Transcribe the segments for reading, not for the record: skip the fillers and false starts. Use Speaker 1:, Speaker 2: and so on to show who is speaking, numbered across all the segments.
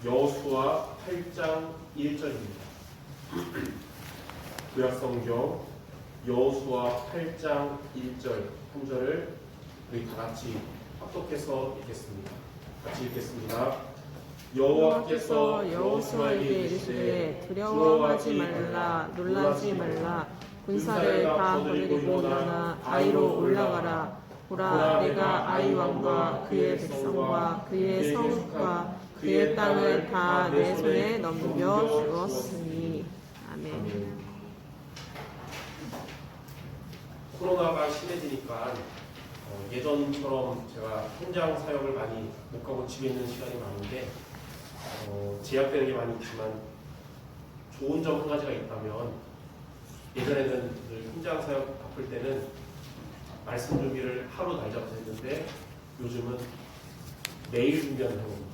Speaker 1: 여호수아 8장 1절입니다. 구약성경 여호수아 8장 1절 한 절을 우리 다 같이 합독해서 읽겠습니다. 같이 읽겠습니다.
Speaker 2: 여호와께서 여호수아에게 이르시되 두려워하지 말라 놀라지 말라 군사를 다 거느리고 일어나 아이로 올라가라. 보라 내가 아이 왕과 그의 백성과 그의 성과 그의 땅을 다 내 손에 넘겨 주었으니. 아멘.
Speaker 1: 코로나가 심해지니까 예전처럼 제가 현장 사역을 많이 못 가고 집에 있는 시간이 많은데 제약되는 게 많이 있지만 좋은 점 한 가지가 있다면, 예전에는 늘 현장 사역 바쁠 때는 말씀 준비를 하루 날 잡아서 했는데 요즘은 매일 준비하는 겁니다.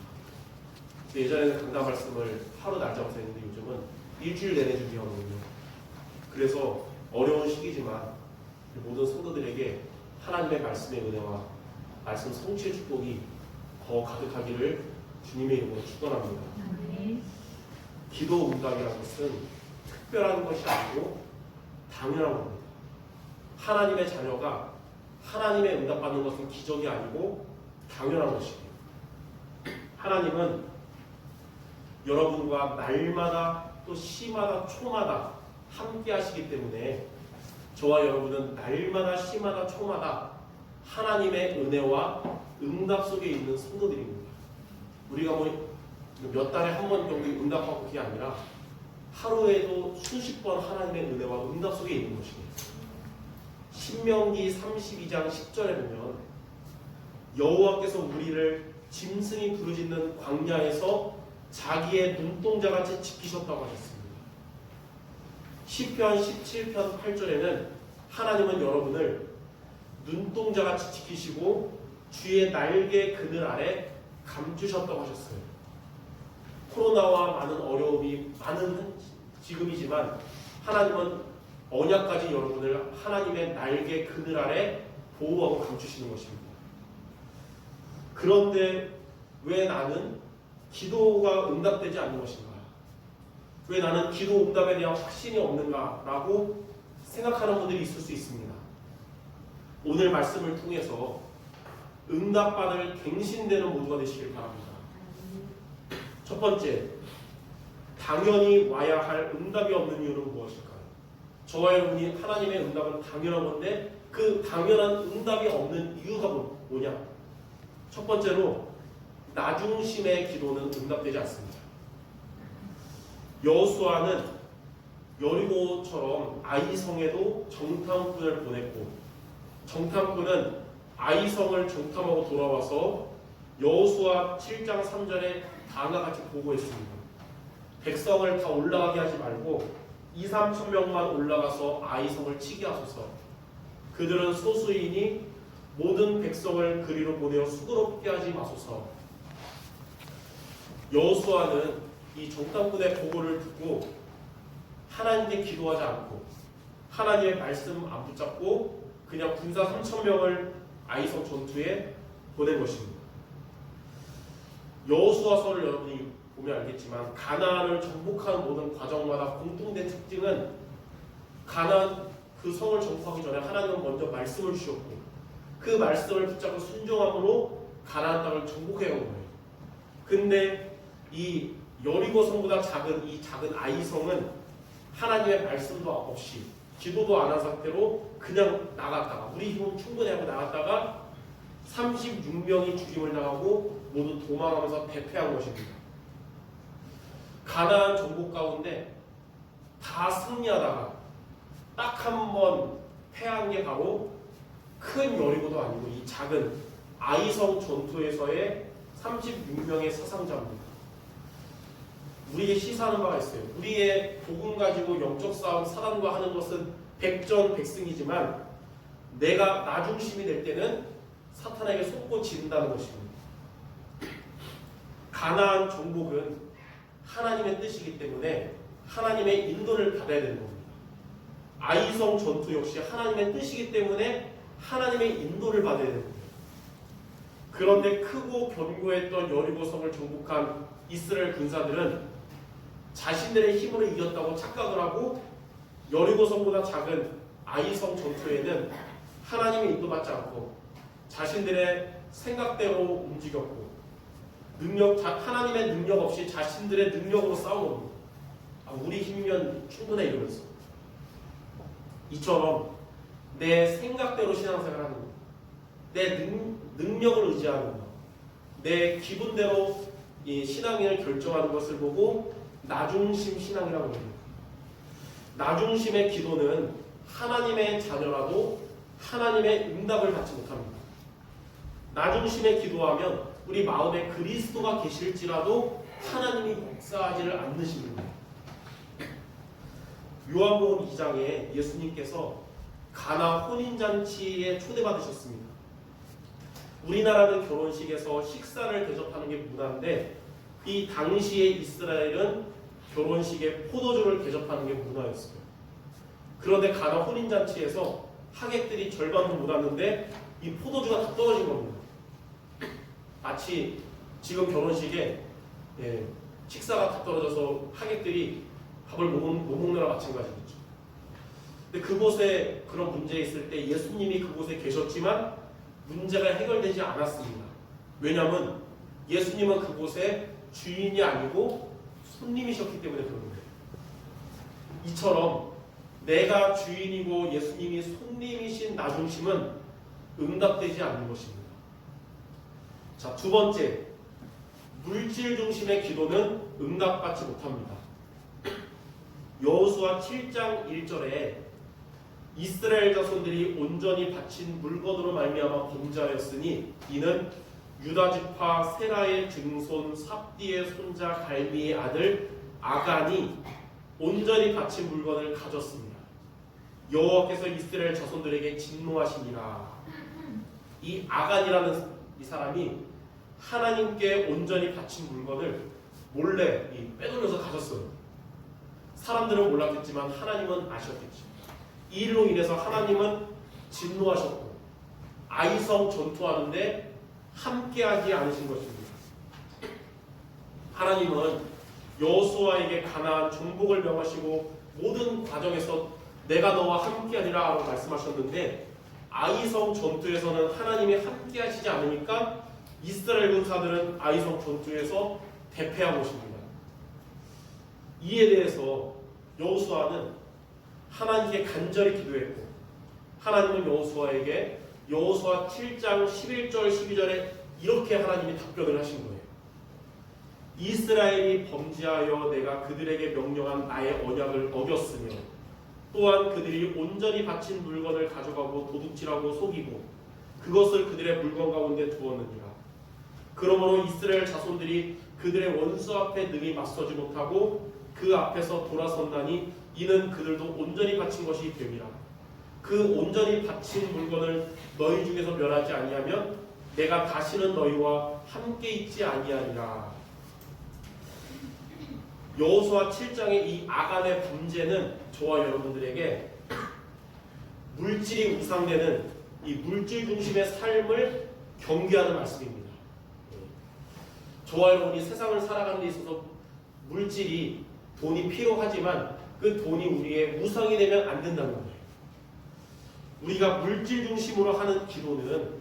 Speaker 1: 예전에는 강단 말씀을 하루 날 잡아서 했는데 요즘은 일주일 내내 준비하거든요. 그래서 어려운 시기지만 모든 성도들에게 하나님의 말씀의 은혜와 말씀 성취의 축복이 더 가득하기를 주님의 이름으로 축원합니다. 기도 응답이라는 것은 특별한 것이 아니고 당연한 겁니다. 하나님의 자녀가 하나님의 응답받는 것은 기적이 아니고 당연한 것이에요. 하나님은 여러분과 날마다 또 시마다 초마다 함께 하시기 때문에 저와 여러분은 날마다 시마다 초마다 하나님의 은혜와 응답 속에 있는 성도들입니다. 우리가 몇 달에 한 번 정도 응답받고 그게 아니라 하루에도 수십 번 하나님의 은혜와 응답 속에 있는 것이에요. 신명기 32장 10절에 보면 여호와께서 우리를 짐승이 부르짖는 광야에서 자기의 눈동자같이 지키셨다고 하셨습니다. 시편 17편 8절에는 하나님은 여러분을 눈동자같이 지키시고 주의 날개 그늘 아래 감추셨다고 하셨어요. 코로나와 많은 어려움이 많은 지금이지만 하나님은 언약까지 여러분을 하나님의 날개 그늘 아래 보호하고 감추시는 것입니다. 그런데 왜 나는 기도가 응답되지 않는 것인가? 왜 나는 기도 응답에 대한 확신이 없는가? 라고 생각하는 분들이 있을 수 있습니다. 오늘 말씀을 통해서 응답받을 갱신되는 모두가 되시길 바랍니다. 첫 번째, 당연히 와야 할 응답이 없는 이유는 무엇일까요? 저와 여러분이 하나님의 응답은 당연한 건데 그 당연한 응답이 없는 이유가 뭐냐? 첫 번째로 나중심의 기도는 응답되지 않습니다. 여호수아는 여리고처럼 아이성에도 정탐꾼을 보냈고 정탐꾼은 아이성을 정탐하고 돌아와서 여호수아 7장 3절에 다음과 같이 보고했습니다. 백성을 다 올라가게 하지 말고 2-3천 명만 올라가서 아이성을 치게 하소서. 그들은 소수이니 모든 백성을 그리로 보내어 수고롭게 하지 마소서. 여호수아는 이 정탐꾼의 보고를 듣고 하나님께 기도하지 않고 하나님의 말씀 안 붙잡고 그냥 군사 3천 명을 아이성 전투에 보낸 것입니다. 여호수아서를 여러분이 보면 알겠지만 가나안을 정복하는 모든 과정마다 공통된 특징은 가나안 그 성을 정복하기 전에 하나님은 먼저 말씀을 주셨고 그 말씀을 붙잡고 순종함으로 가나안 땅을 정복해 온 거예요. 근데 이 여리고 성보다 작은 이 작은 아이성은 하나님의 말씀도 없이 기도도 안 한 상태로 그냥 나갔다가 우리 힘은 충분히 하고 나갔다가 36명이 죽임을 당하고 모두 도망하면서 대패한 것입니다. 가나안 정복 가운데 다 승리하다가 딱 한 번 패한 게 바로 큰 여리고도 아니고 이 작은 아이성 전투에서의 36명의 사상자입니다. 우리에게 시사하는 바가 있어요. 우리의 복음 가지고 영적 싸움 사단과 하는 것은 백전백승이지만 내가 나중심이 될 때는 사탄에게 속고 지른다는 것입니다. 가나안 정복은 하나님의 뜻이기 때문에 하나님의 인도를 받아야 되는 겁니다. 아이성 전투 역시 하나님의 뜻이기 때문에 하나님의 인도를 받아야 되는 겁니다. 그런데 크고 견고했던 여리고성을 정복한 이스라엘 군사들은 자신들의 힘으로 이겼다고 착각을 하고 여리고성보다 작은 아이성 전투에는 하나님의 인도받지 않고 자신들의 생각대로 움직였고 하나님의 능력 없이 자신들의 능력으로 싸운 겁니다. 우리 힘이면 충분해 이러면서. 이처럼 내 생각대로 신앙생활하는 것, 내 능력을 의지하는 것, 내 기분대로 이 신앙을 결정하는 것을 보고 나중심 신앙이라고 합니다. 나중심의 기도는 하나님의 자녀라도 하나님의 응답을 받지 못합니다. 나중심의 기도하면 우리 마음에 그리스도가 계실지라도 하나님이 역사하지를 않으십니다. 요한복음 2장에 예수님께서 가나 혼인잔치에 초대받으셨습니다. 우리나라는 결혼식에서 식사를 대접하는 게 문화인데 이 당시에 이스라엘은 결혼식에 포도주를 대접하는 게 문화였어요. 그런데 가나 혼인잔치에서 하객들이 절반도 못 왔는데 이 포도주가 다 떨어진 겁니다. 마치 지금 결혼식에 식사가 다 떨어져서 하객들이 밥을 못 먹느라 마찬가지겠죠. 근데 그곳에 그런 문제 있을 때 예수님이 그곳에 계셨지만 문제가 해결되지 않았습니다. 왜냐하면 예수님은 그곳에 주인이 아니고 손님이셨기 때문에 그런 거예요. 이처럼 내가 주인이고 예수님이 손님이신 나중심은 응답되지 않는 것입니다. 자, 두 번째, 물질 중심의 기도는 응답받지 못합니다. 여호수아 7장 1절에 이스라엘 자손들이 온전히 바친 물건으로 말미암아 범죄하였으니 이는 유다 지파 세라의 증손 삽디의 손자 갈미의 아들 아간이 온전히 바친 물건을 가졌습니다. 여호와께서 이스라엘 자손들에게 진노하시니라. 이 아간이라는 이 사람이 하나님께 온전히 바친 물건을 몰래 빼돌려서 가졌어요. 사람들은 몰랐겠지만 하나님은 아셨겠죠. 이 일로 인해서 하나님은 진노하셨고 아이성 전투하는데 함께하지 않으신 것입니다. 하나님은 여호수아에게 가나안 정복을 명하시고 모든 과정에서 내가 너와 함께하리라 라고 말씀하셨는데 아이성 전투에서는 하나님이 함께하시지 않으니까 이스라엘 군사들은 아이성 전투에서 대패한 것입니다. 이에 대해서 여호수아는 하나님께 간절히 기도했고 하나님은 여호수아에게 여호수아 7장 11절 12절에 이렇게 하나님이 답변을 하신 거예요. 이스라엘이 범죄하여 내가 그들에게 명령한 나의 언약을 어겼으며 또한 그들이 온전히 바친 물건을 가져가고 도둑질하고 속이고 그것을 그들의 물건 가운데 두었느니라. 그러므로 이스라엘 자손들이 그들의 원수 앞에 능히 맞서지 못하고 그 앞에서 돌아선다니 이는 그들도 온전히 바친 것이 됨이라. 그 온전히 바친 물건을 너희 중에서 멸하지 아니하면 내가 다시는 너희와 함께 있지 아니하리라. 여호수아 7장의 이 아간의 범죄는 저와 여러분들에게 물질이 우상되는 이 물질 중심의 삶을 경계하는 말씀입니다. 저와 여러분이 세상을 살아가는 데 있어서 물질이 돈이 필요하지만 그 돈이 우리의 우상이 되면 안 된다는 거예요. 우리가 물질 중심으로 하는 기도는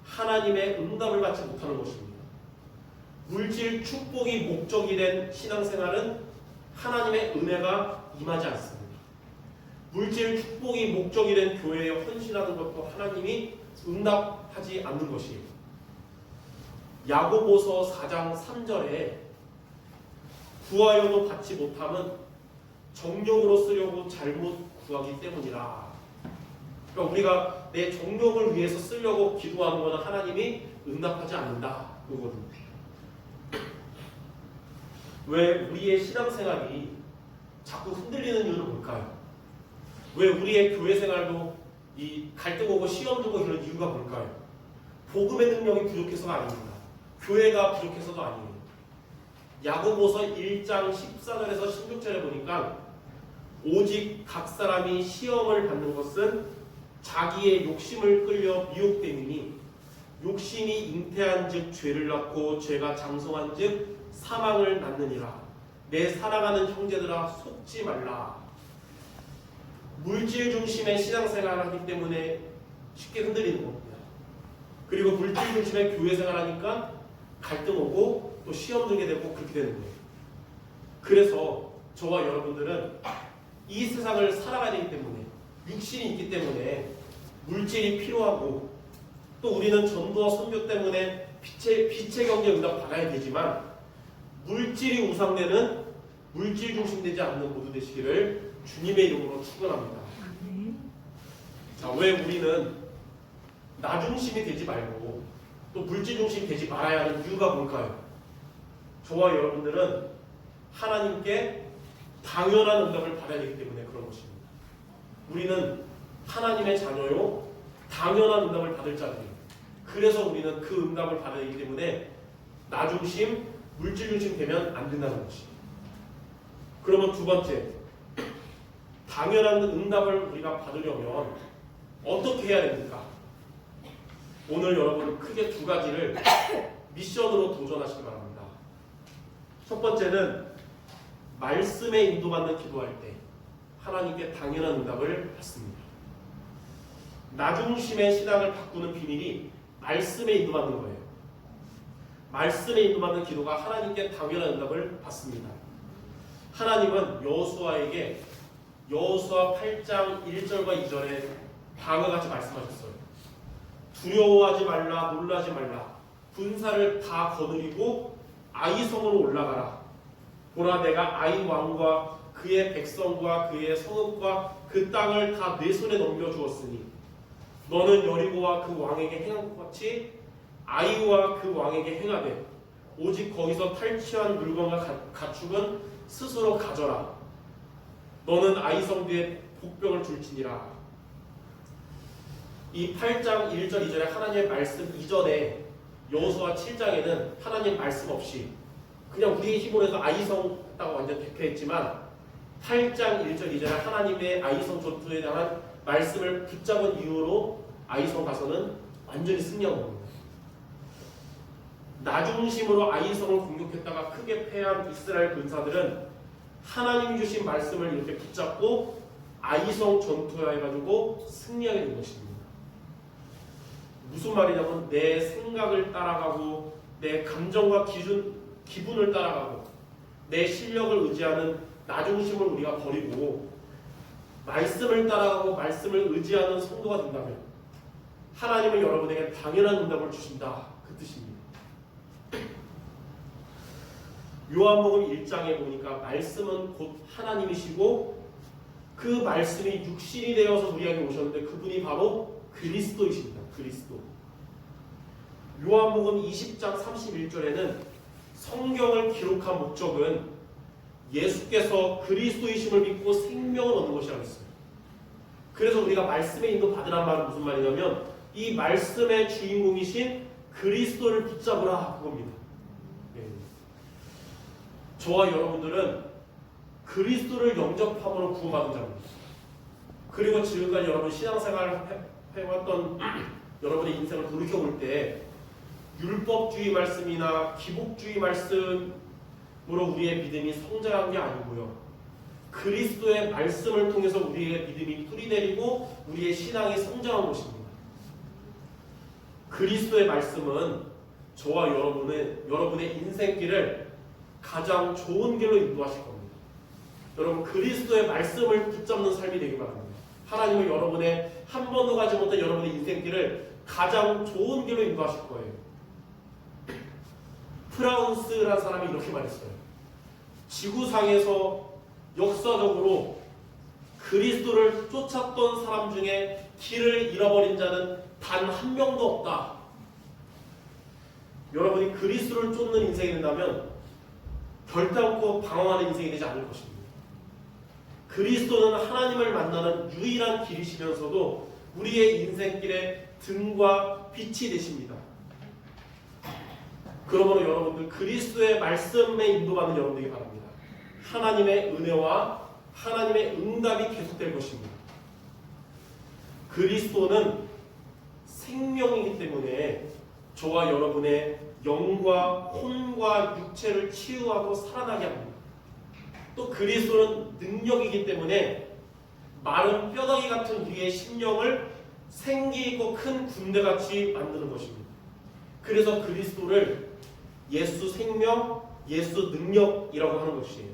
Speaker 1: 하나님의 응답을 받지 못하는 것입니다. 물질 축복이 목적이 된 신앙생활은 하나님의 은혜가 임하지 않습니다. 물질 축복이 목적이 된 교회에 헌신하는 것도 하나님이 응답하지 않는 것이에요. 야고보서 4장 3절에 구하여도 받지 못함은 정욕으로 쓰려고 잘못 구하기 때문이라. 그러니까 우리가 내 정욕을 위해서 쓰려고 기도하는 것은 하나님이 응답하지 않는다. 그거거든요. 왜 우리의 신앙생활이 자꾸 흔들리는 이유는 뭘까요? 왜 우리의 교회 생활도 이 갈등 오고 시험 두고 이런 이유가 뭘까요? 복음의 능력이 부족해서가 아닙니다. 교회가 부족해서도 아니에요. 야고보서 1장 14절에서 16절에 보니까 오직 각 사람이 시험을 받는 것은 자기의 욕심을 끌려 미혹됨이니 욕심이 잉태한즉 죄를 낳고 죄가 장성한즉 사망을 낳느니라. 내 사랑하는 형제들아 속지 말라. 물질 중심의 신앙생활을 하기 때문에 쉽게 흔들리는 겁니다. 그리고 물질 중심의 교회 생활하니까 갈등 오고 또 시험 들게 되고 그렇게 되는 거예요. 그래서 저와 여러분들은 이 세상을 살아가야 되기 때문에 육신이 있기 때문에 물질이 필요하고 또 우리는 전도와 선교 때문에 빛의 경제 응답 받아야 되지만 물질이 우상되는 물질 중심되지 않는 모두 되시기를 주님의 이름으로 축원합니다. 자, 왜 우리는 나 중심이 되지 말고 또 물질 중심이 되지 말아야 하는 이유가 뭘까요? 저와 여러분들은 하나님께 당연한 응답을 받아야 되기 때문에 그런 것입니다. 우리는 하나님의 자녀요, 당연한 응답을 받을 자들이에요. 그래서 우리는 그 응답을 받아야 되기 때문에 나 중심, 물질 중심 되면 안 된다는 것이에요. 그러면 두 번째, 당연한 응답을 우리가 받으려면 어떻게 해야 됩니까? 오늘 여러분 크게 두 가지를 미션으로 도전하시기 바랍니다. 첫 번째는 말씀에 인도받는 기도할 때 하나님께 당연한 응답을 받습니다. 나 중심의 신앙을 바꾸는 비밀이 말씀에 인도받는 거예요. 말씀에 인도받는 기도가 하나님께 당연한 응답을 받습니다. 하나님은 여호수아에게 여호수아 8장 1절과 2절에 다음과 같이 말씀하셨어요. 두려워하지 말라, 놀라지 말라. 군사를 다 거느리고 아이성으로 올라가라. 보라, 내가 아이 왕과 그의 백성과 그의 성읍과 그 땅을 다 내 손에 넘겨주었으니 너는 여리고와 그 왕에게 행한 것 같이 아이와 그 왕에게 행하되 오직 거기서 탈취한 물건과 가축은 스스로 가져라. 너는 아이성 뒤에 복병을 줄지니라. 이 8장 1절 2절에 하나님의 말씀 이전에 여호수아 7장에는 하나님 말씀 없이 그냥 우리의 힘으로 해서 아이성 딱 완전 대표했지만 8장 1절 2절에 하나님의 아이성 전투에 대한 말씀을 붙잡은 이유로 아이성 가서는 완전히 승리한 겁니다. 나 중심으로 아이성을 공격했다가 크게 패한 이스라엘 군사들은 하나님이 주신 말씀을 이렇게 붙잡고 아이성 전투해가지고 승리하게 된 것입니다. 무슨 말이냐면 내 생각을 따라가고 내 감정과 기분을 따라가고 내 실력을 의지하는 나 중심을 우리가 버리고 말씀을 따라가고 말씀을 의지하는 성도가 된다면 하나님은 여러분에게 당연한 응답을 주신다. 그 뜻입니다. 요한복음 1장에 보니까 말씀은 곧 하나님이시고 그 말씀이 육신이 되어서 우리에게 오셨는데 그분이 바로 그리스도이십니다. 그리스도. 요한복음 20장 31절에는 성경을 기록한 목적은 예수께서 그리스도이심을 믿고 생명을 얻는 것이라고 했어요. 그래서 우리가 말씀의 인도 받으란 말은 무슨 말이냐면 이 말씀의 주인공이신 그리스도를 붙잡으라 그겁니다. 네. 저와 여러분들은 그리스도를 영접함으로 구원받은 자입니다. 그리고 지금까지 여러분 신앙생활을 해왔던 여러분의 인생을 돌이켜볼 때 율법주의 말씀이나 기복주의 말씀으로 우리의 믿음이 성장한 게 아니고요. 그리스도의 말씀을 통해서 우리의 믿음이 뿌리내리고 우리의 신앙이 성장한 것입니다. 그리스도의 말씀은 저와 여러분의 인생길을 가장 좋은 길로 인도하실 겁니다. 여러분 그리스도의 말씀을 붙잡는 삶이 되기 바랍니다. 하나님은 여러분의 한 번도 가지 못한 여러분의 인생길을 가장 좋은 길로 인도하실 거예요. 프라운스라는 사람이 이렇게 말했어요. 지구상에서 역사적으로 그리스도를 쫓았던 사람 중에 길을 잃어버린 자는 단 한 명도 없다. 여러분이 그리스도를 쫓는 인생이 된다면 결단코 방황하는 인생이 되지 않을 것입니다. 그리스도는 하나님을 만나는 유일한 길이시면서도 우리의 인생길의 등과 빛이 되십니다. 그러므로 여러분들 그리스도의 말씀에 인도받는 여러분들이 바랍니다. 하나님의 은혜와 하나님의 응답이 계속될 것입니다. 그리스도는 생명이기 때문에 저와 여러분의 영과 혼과 육체를 치유하고 살아나게 합니다. 또 그리스도는 능력이기 때문에 마른 뼈다귀 같은 우리의 심령을 생기 있고 큰 군대같이 만드는 것입니다. 그래서 그리스도를 예수 생명, 예수 능력이라고 하는 것이에요.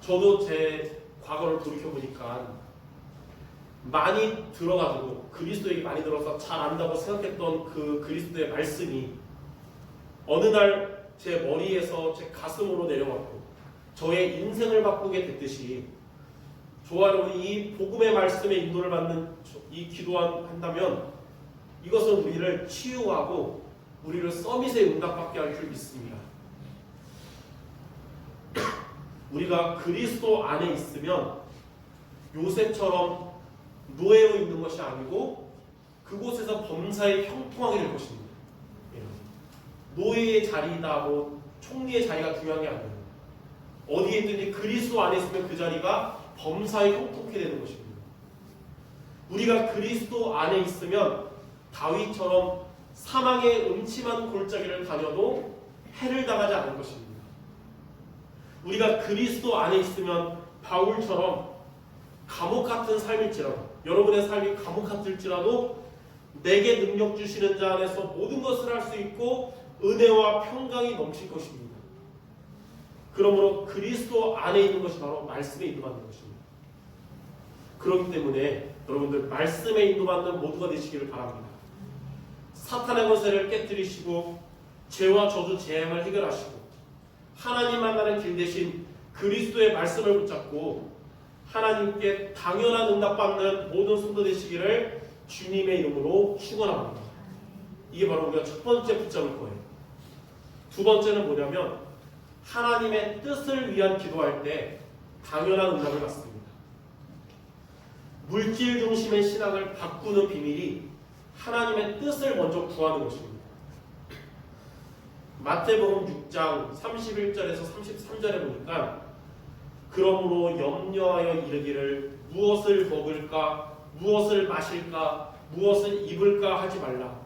Speaker 1: 저도 제 과거를 돌이켜보니까 많이 들어가지고 그리스도에게 많이 들어서 잘 안다고 생각했던 그 그리스도의 말씀이 어느 날 제 머리에서 제 가슴으로 내려왔고 저의 인생을 바꾸게 됐듯이 저와 여러분이 이 복음의 말씀에 인도를 받는 이 기도한다면 이것은 우리를 치유하고 우리를 서밋에 응답받게 할 줄 믿습니다. 우리가 그리스도 안에 있으면 요셉처럼 노예로 있는 것이 아니고 그곳에서 범사에 형통하게 될 것입니다. 노예의 자리이다고 총리의 자리가 중요한 게 아니에요. 어디에 있든지 그리스도 안에 있으면 그 자리가 범사에 형통케 되는 것입니다. 우리가 그리스도 안에 있으면 다윗처럼 사망의 음침한 골짜기를 다녀도 해를 당하지 않을 것입니다. 우리가 그리스도 안에 있으면 바울처럼 감옥 같은 삶일지라도 여러분의 삶이 감옥 같을지라도 내게 능력 주시는 자 안에서 모든 것을 할 수 있고 은혜와 평강이 넘칠 것입니다. 그러므로 그리스도 안에 있는 것이 바로 말씀에 인도받는 것입니다. 그렇기 때문에 여러분들 말씀에 인도받는 모두가 되시기를 바랍니다. 사탄의 권세를 깨뜨리시고 죄와 저주 재앙을 해결하시고 하나님 만나는 길 대신 그리스도의 말씀을 붙잡고 하나님께 당연한 응답받는 모든 성도 되시기를 주님의 이름으로 축원합니다. 이게 바로 우리가 첫 번째 붙잡을 거예요. 두 번째는 뭐냐면 하나님의 뜻을 위한 기도할 때 당연한 응답을 받습니다. 물질 중심의 신앙을 바꾸는 비밀이 하나님의 뜻을 먼저 구하는 것입니다. 마태복음 6장 31절에서 33절에 보니까 그러므로 염려하여 이르기를 무엇을 먹을까 무엇을 마실까 무엇을 입을까 하지 말라.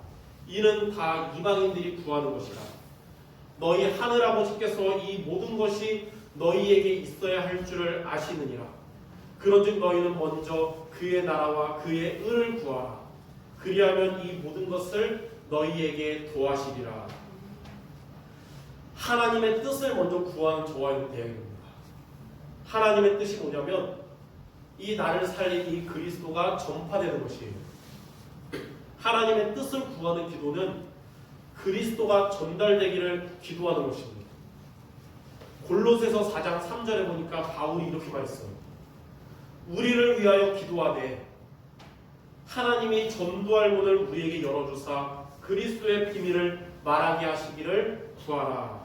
Speaker 1: 이는 다 이방인들이 구하는 것이라. 너희 하늘아버지께서 이 모든 것이 너희에게 있어야 할 줄을 아시느니라. 그런즉 너희는 먼저 그의 나라와 그의 의를 구하라. 그리하면 이 모든 것을 너희에게 도하시리라. 하나님의 뜻을 먼저 구하는 저와 여러분 대학입니다. 하나님의 뜻이 뭐냐면 이 나를 살린 이 그리스도가 전파되는 것이에요. 하나님의 뜻을 구하는 기도는 그리스도가 전달되기를 기도하는 것입니다. 골로새서 4장 3절에 보니까 바울이 이렇게 말했어요. 우리를 위하여 기도하되 하나님이 전도할 문을 우리에게 열어주사 그리스도의 비밀을 말하게 하시기를 구하라.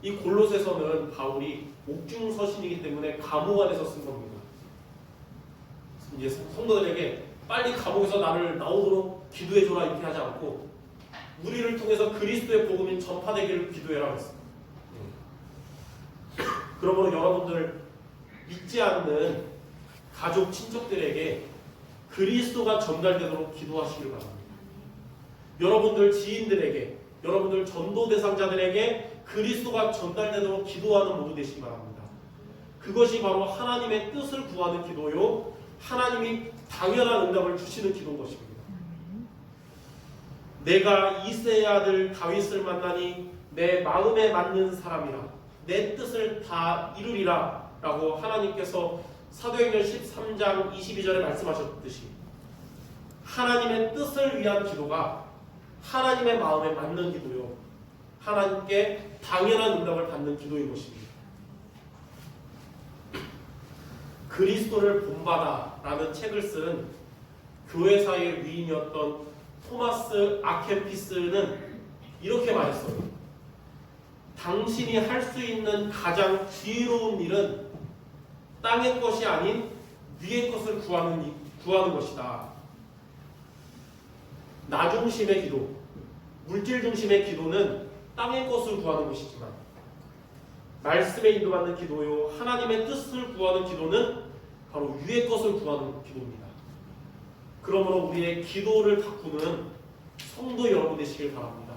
Speaker 1: 이 골로새서는 바울이 옥중 서신이기 때문에 감옥 안에서 쓴 겁니다. 이제 성도들에게 빨리 감옥에서 나를 나오도록 기도해줘라 이렇게 하지 않고 우리를 통해서 그리스도의 복음이 전파되기를 기도해라 했습니다. 그러므로 여러분들 믿지 않는 가족 친척들에게 그리스도가 전달되도록 기도하시길 바랍니다. 여러분들 지인들에게 여러분들 전도 대상자들에게 그리스도가 전달되도록 기도하는 모두 되시기 바랍니다. 그것이 바로 하나님의 뜻을 구하는 기도요 하나님이 당연한 응답을 주시는 기도인 것입니다. 내가 이새의 아들 다윗을 만나니 내 마음에 맞는 사람이라 내 뜻을 다 이루리라 라고 하나님께서 사도행전 13장 22절에 말씀하셨듯이 하나님의 뜻을 위한 기도가 하나님의 마음에 맞는 기도요 하나님께 당연한 응답을 받는 기도인 것입니다. 그리스도를 본받아 라는 책을 쓴 교회사의 위인이었던 토마스 아켄피스는 이렇게 말했어요. 당신이 할 수 있는 가장 지혜로운 일은 땅의 것이 아닌 위의 것을 구하는 것이다. 나 중심의 기도, 물질 중심의 기도는 땅의 것을 구하는 것이지만 말씀에 인도받는 기도요 하나님의 뜻을 구하는 기도는 바로 위의 것을 구하는 기도입니다. 그러므로 우리의 기도를 바꾸는 성도 여러분 되시길 바랍니다.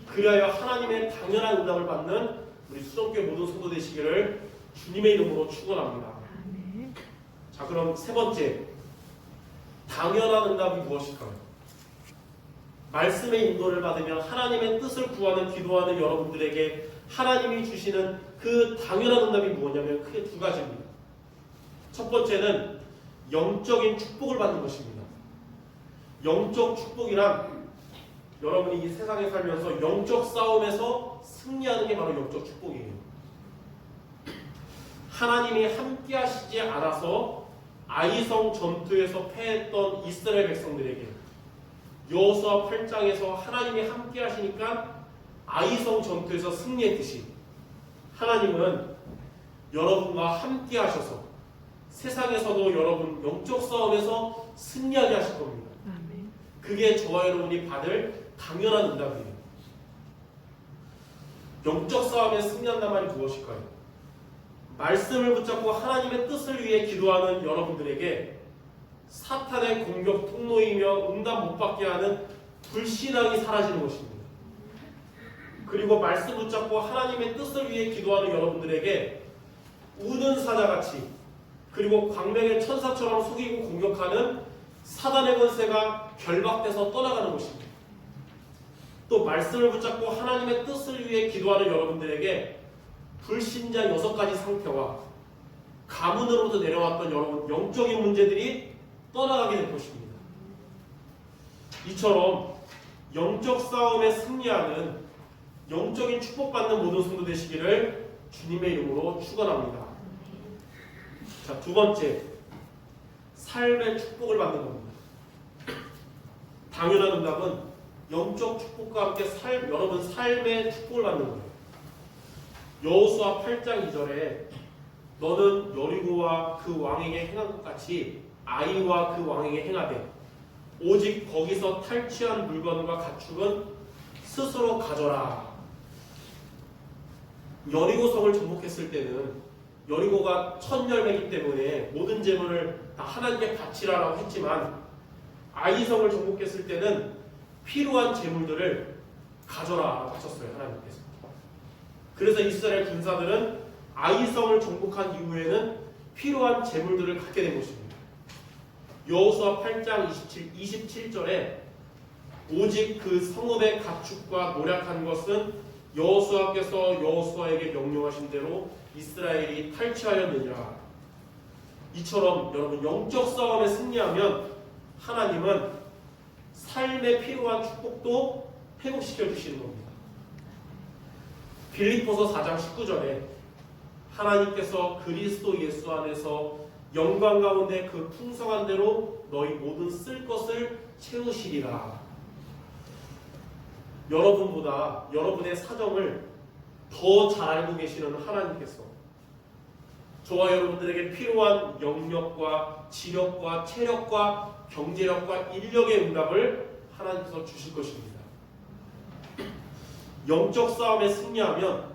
Speaker 1: 그리하여 하나님의 당연한 응답을 받는 우리 수정교회 모든 성도 되시기를 주님의 이름으로 축원합니다. 자, 그럼 세 번째, 당연한 응답이 무엇일까요? 말씀의 인도를 받으며 하나님의 뜻을 구하는 기도하는 여러분들에게 하나님이 주시는 그 당연한 응답이 무엇이냐면 크게 두 가지입니다. 첫 번째는 영적인 축복을 받는 것입니다. 영적 축복이란 여러분이 이 세상에 살면서 영적 싸움에서 승리하는 게 바로 영적 축복이에요. 하나님이 함께 하시지 않아서 아이성 전투에서 패했던 이스라엘 백성들에게 여호수아 8장에서 하나님이 함께 하시니까 아이성 전투에서 승리했듯이 하나님은 여러분과 함께 하셔서 세상에서도 여러분 영적 싸움에서 승리하게 하실 겁니다. 그게 저와 여러분이 받을 당연한 응답이에요. 영적 싸움에 승리한단 말이 무엇일까요? 말씀을 붙잡고 하나님의 뜻을 위해 기도하는 여러분들에게 사탄의 공격 통로이며 응답 못 받게 하는 불신앙이 사라지는 것입니다. 그리고 말씀 붙잡고 하나님의 뜻을 위해 기도하는 여러분들에게 우는 사자같이 그리고 광명의 천사처럼 속이고 공격하는 사단의 권세가 결박돼서 떠나가는 것입니다. 또 말씀을 붙잡고 하나님의 뜻을 위해 기도하는 여러분들에게 불신자 6가지 상태와 가문으로부터 내려왔던 여러분 영적인 문제들이 떠나가게 될 것입니다. 이처럼 영적 싸움에 승리하는 영적인 축복받는 모든 성도 되시기를 주님의 이름으로 축원합니다. 자, 두 번째, 삶의 축복을 받는 겁니다. 당연한 응답은 영적 축복과 함께 여러분 삶의 축복을 받는 거예요. 여호수아 8장 2절에 너는 여리고와 그 왕에게 행한 것 같이 아이와 그 왕에게 행하되 오직 거기서 탈취한 물건과 가축은 스스로 가져라. 여리고성을 정복했을 때는 여리고가 첫 열매이기 때문에 모든 재물을 다 하나님께 바치라라고 했지만 아이성을 정복했을 때는 필요한 재물들을 가져라라고 하셨어요. 하나님께서. 그래서 이스라엘 군사들은 아이성을 정복한 이후에는 필요한 재물들을 갖게 된 것입니다. 여호수아 8장 27절에 오직 그 성읍의 가축과 노략한 것은 여호수아께서 여호수아에게 명령하신 대로 이스라엘이 탈취하였느니라. 이처럼 여러분 영적 싸움에 승리하면 하나님은 삶에 필요한 축복도 회복시켜 주시는 겁니다. 빌립보서 4장 19절에 하나님께서 그리스도 예수 안에서 영광 가운데 그 풍성한 대로 너희 모든 쓸 것을 채우시리라. 여러분보다 여러분의 사정을 더 잘 알고 계시는 하나님께서 저와 여러분들에게 필요한 영력과 지력과 체력과 경제력과 인력의 응답을 하나님께서 주실 것입니다. 영적 싸움에 승리하면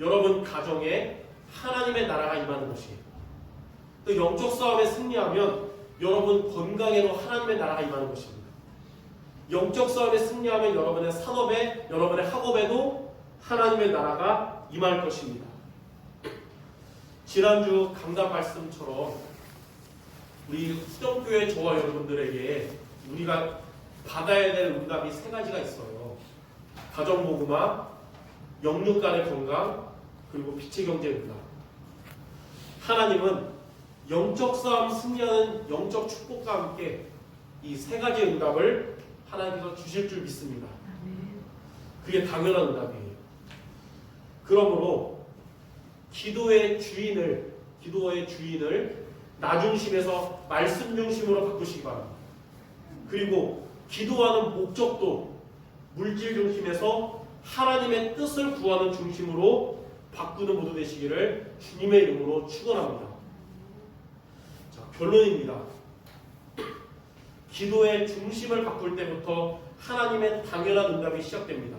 Speaker 1: 여러분 가정에 하나님의 나라가 임하는 것이에요. 또 영적 싸움에 승리하면 여러분 건강에도 하나님의 나라가 임하는 것입니다. 영적 싸움에 승리하면 여러분의 산업에, 여러분의 학업에도 하나님의 나라가 임할 것입니다. 지난주 강단 말씀처럼 우리 수정교회 저와 여러분들에게 우리가 받아야 될 응답이 3가지가 있어요. 가정복음화, 영육 간의 건강, 그리고 빛의 경제 응답. 하나님은 영적 싸움 승리하는 영적 축복과 함께 이 3가지 응답을 하나님께서 주실 줄 믿습니다. 그게 당연한 응답이에요. 그러므로 기도의 주인을 나 중심에서 말씀 중심으로 바꾸시기 바랍니다. 그리고 기도하는 목적도 물질 중심에서 하나님의 뜻을 구하는 중심으로 바꾸는 모두 되시기를 주님의 이름으로 축원합니다. 자, 결론입니다. 기도의 중심을 바꿀 때부터 하나님의 당연한 응답이 시작됩니다.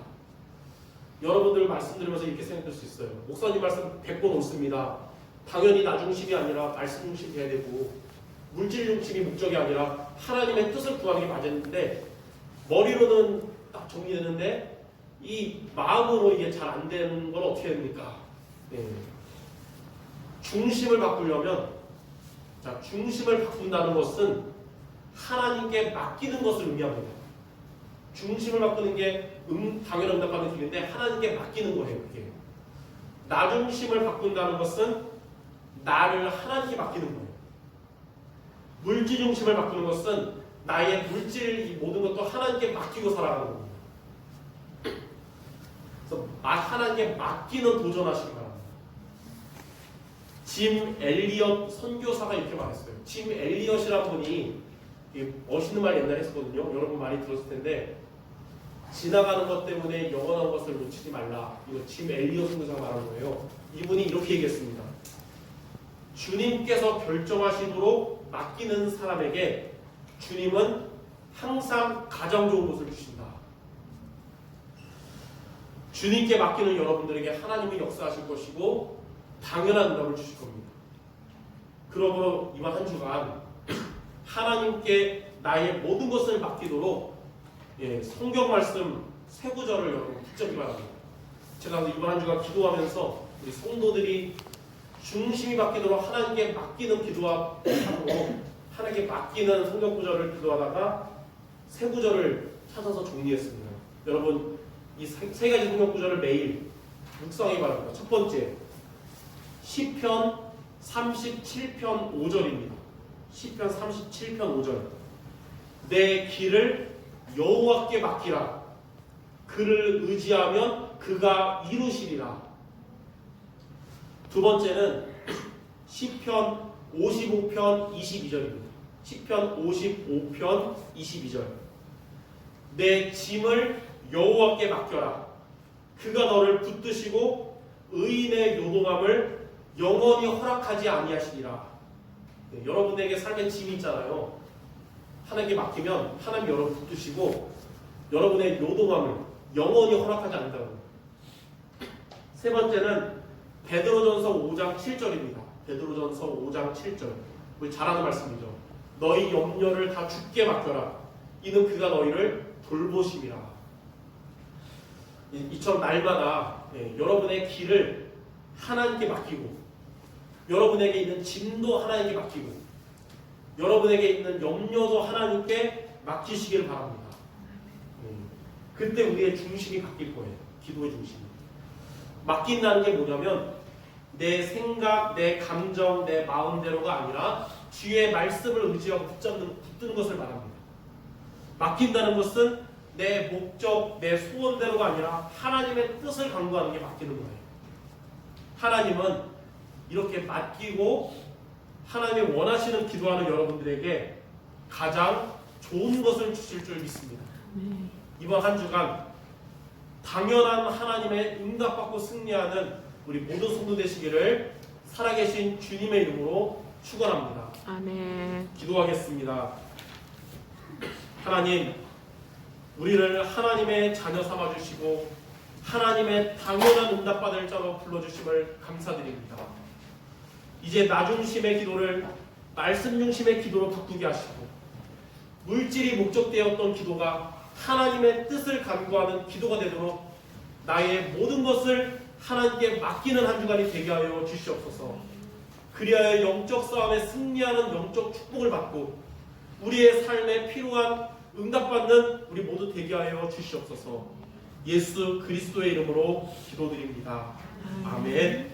Speaker 1: 여러분들 말씀드리면서 이렇게 생각할 수 있어요. 목사님 말씀 100번 옳습니다. 당연히 나 중심이 아니라 말씀 중심이 돼야 되고 물질 중심이 목적이 아니라 하나님의 뜻을 구하는 게 맞았는데 머리로는 딱 정리되는데 이 마음으로 이게 잘 안 되는 건 어떻게 됩니까? 중심을 바꾸려면 중심을 바꾼다는 것은 하나님께 맡기는 것을 의미합니다. 중심을 바꾸는 게 당연한 응답받는 길인데 하나님께 맡기는 거예요. 그게. 나 중심을 바꾼다는 것은 나를 하나님께 맡기는 거예요. 물질 중심을 바꾸는 것은 나의 물질 이 모든 것도 하나님께 맡기고 살아가는 겁니다. 그래서 하나님께 맡기는 도전하시기 바랍니다. 짐 엘리엇 선교사가 이렇게 말했어요. 짐 엘리엇이라는 분이 멋있는 말 옛날에 했었거든요. 여러분 많이 들었을 텐데 지나가는 것 때문에 영원한 것을 놓치지 말라. 이거 짐 엘리엇 선교사가 말한 거예요. 이분이 이렇게 얘기했습니다. 주님께서 결정하시도록 맡기는 사람에게 주님은 항상 가장 좋은 것을 주신다. 주님께 맡기는 여러분들에게 하나님이 역사하실 것이고 당연한 응답을 주실 겁니다. 그러므로 이번 한 주간 하나님께 나의 모든 것을 맡기도록 성경 말씀 세 구절을 여러분 붙잡기 바랍니다. 제가 이번 한 주간 기도하면서 우리 성도들이 중심이 바뀌도록 하나님께 맡기는 기도하고 하나님께 맡기는 성경 구절을 기도하다가 세 구절을 찾아서 정리했습니다. 여러분 이 세 가지 성경 구절을 매일 묵상하기 바랍니다. 첫 번째 시편 37편 5절입니다. 시편 37편 5절 내 길을 여호와께 맡기라. 그를 의지하면 그가 이루시리라. 두 번째는 시편 55편 22절입니다. 시편 55편 22절 내 짐을 여호와께 맡겨라. 그가 너를 붙드시고 의인의 요동함을 영원히 허락하지 아니하시리라. 여러분에게 삶의 짐이 있잖아요. 하나님께 맡기면 하나님이 여러분 붙드시고 여러분의 요동함을 영원히 허락하지 않는다는 거예요. 세 번째는 베드로전서 5장 7절입니다. 베드로전서 5장 7절 우리 잘 아는 말씀이죠. 너희 염려를 다 주께 맡겨라. 이는 그가 너희를 돌보심이라. 이처럼 날마다 여러분의 길을 하나님께 맡기고 여러분에게 있는 짐도 하나님께 맡기고 여러분에게 있는 염려도 하나님께 맡기시길 바랍니다. 그때 우리의 중심이 바뀔 거예요. 기도의 중심이. 맡긴다는 게 뭐냐면 내 생각, 내 감정, 내 마음대로가 아니라 주의 말씀을 의지하고 붙드는 것을 말합니다. 맡긴다는 것은 내 목적, 내 소원대로가 아니라 하나님의 뜻을 간구하는 게 맡기는 거예요. 하나님은 이렇게 맡기고 하나님이 원하시는 기도하는 여러분들에게 가장 좋은 것을 주실 줄 믿습니다. 이번 한 주간 당연한 하나님의 응답받고 승리하는 우리 모든 성도 되시기를 살아계신 주님의 이름으로 축원합니다.
Speaker 2: 아멘.
Speaker 1: 기도하겠습니다. 하나님, 우리를 하나님의 자녀 삼아주시고 하나님의 당연한 응답받을 자로 불러주심을 감사드립니다. 이제 나 중심의 기도를 말씀 중심의 기도로 바꾸게 하시고 물질이 목적되었던 기도가 하나님의 뜻을 간구하는 기도가 되도록 나의 모든 것을 하나님께 맡기는 한 주간이 되게 하여 주시옵소서. 그리하여 영적 싸움에 승리하는 영적 축복을 받고 우리의 삶에 필요한 응답받는 우리 모두 되게 하여 주시옵소서. 예수 그리스도의 이름으로 기도드립니다. 아멘.